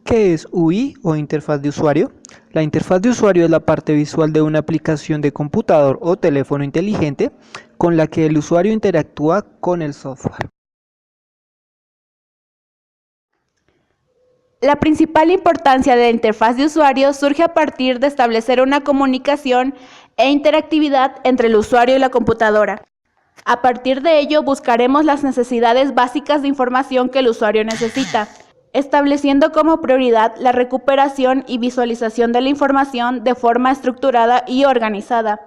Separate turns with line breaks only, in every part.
¿Qué es UI o interfaz de usuario? La interfaz de usuario es la parte visual de una aplicación de computador o teléfono inteligente con la que el usuario interactúa con el software.
La principal importancia de la interfaz de usuario surge a partir de establecer una comunicación e interactividad entre el usuario y la computadora. A partir de ello, buscaremos las necesidades básicas de información que el usuario necesita, estableciendo como prioridad la recuperación y visualización de la información de forma estructurada y organizada.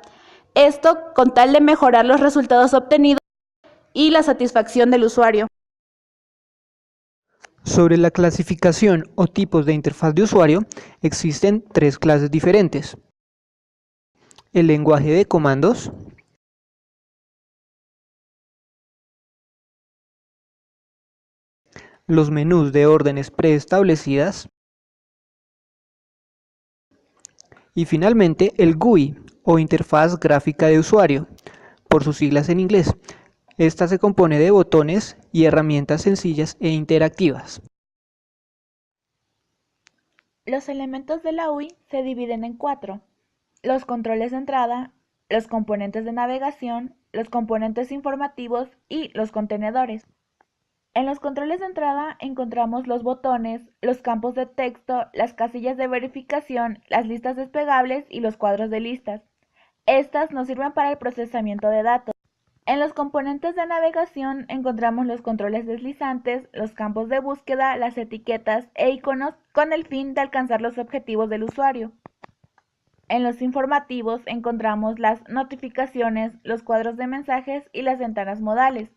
Esto con tal de mejorar los resultados obtenidos y la satisfacción del usuario.
Sobre la clasificación o tipos de interfaz de usuario, existen tres clases diferentes: el lenguaje de comandos, los menús de órdenes preestablecidas y finalmente el GUI o interfaz gráfica de usuario, por sus siglas en inglés. Esta se compone de botones y herramientas sencillas e interactivas.
Los elementos de la UI se dividen en cuatro: los controles de entrada, los componentes de navegación, los componentes informativos y los contenedores. En los controles de entrada encontramos los botones, los campos de texto, las casillas de verificación, las listas desplegables y los cuadros de listas. Estas nos sirven para el procesamiento de datos. En los componentes de navegación encontramos los controles deslizantes, los campos de búsqueda, las etiquetas e iconos con el fin de alcanzar los objetivos del usuario. En los informativos encontramos las notificaciones, los cuadros de mensajes y las ventanas modales.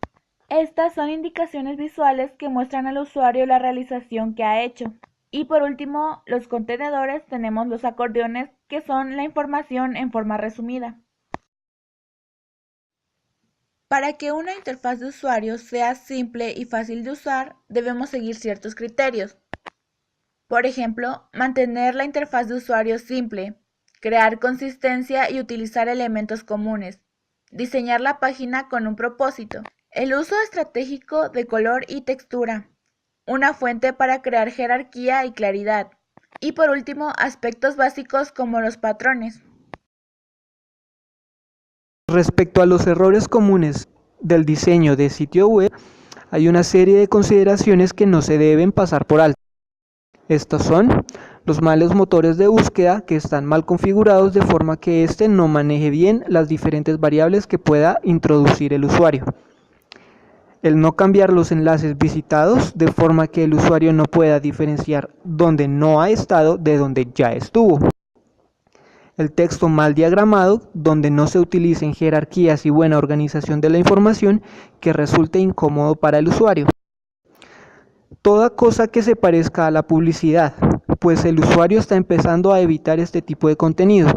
Estas son indicaciones visuales que muestran al usuario la realización que ha hecho. Y por último, los contenedores, tenemos los acordeones, que son la información en forma resumida. Para que una interfaz de usuario sea simple y fácil de usar, debemos seguir ciertos criterios. Por ejemplo, mantener la interfaz de usuario simple, crear consistencia y utilizar elementos comunes, diseñar la página con un propósito, el uso estratégico de color y textura, una fuente para crear jerarquía y claridad, y por último, aspectos básicos como los patrones.
Respecto a los errores comunes del diseño de sitio web, hay una serie de consideraciones que no se deben pasar por alto. Estos son los malos motores de búsqueda que están mal configurados de forma que éste no maneje bien las diferentes variables que pueda introducir el usuario. El no cambiar los enlaces visitados de forma que el usuario no pueda diferenciar dónde no ha estado de donde ya estuvo. El texto mal diagramado, donde no se utilicen jerarquías y buena organización de la información que resulte incómodo para el usuario. Toda cosa que se parezca a la publicidad, pues el usuario está empezando a evitar este tipo de contenido.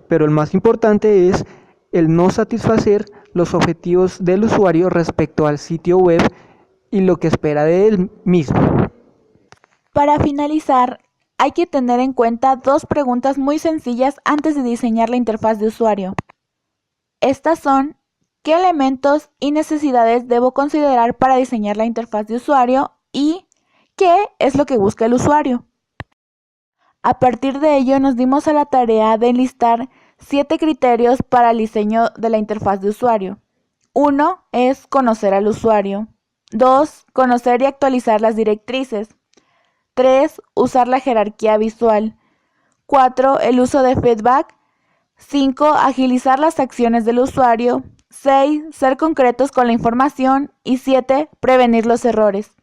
Pero el más importante es el no satisfacer los objetivos del usuario respecto al sitio web y lo que espera de él mismo.
Para finalizar, hay que tener en cuenta dos preguntas muy sencillas antes de diseñar la interfaz de usuario. Estas son: ¿qué elementos y necesidades debo considerar para diseñar la interfaz de usuario? Y ¿qué es lo que busca el usuario? A partir de ello nos dimos a la tarea de enlistar 7 criterios para el diseño de la interfaz de usuario. 1 es conocer al usuario. 2, conocer y actualizar las directrices. 3, usar la jerarquía visual. 4, el uso de feedback. 5, agilizar las acciones del usuario. 6, ser concretos con la información. Y 7, prevenir los errores.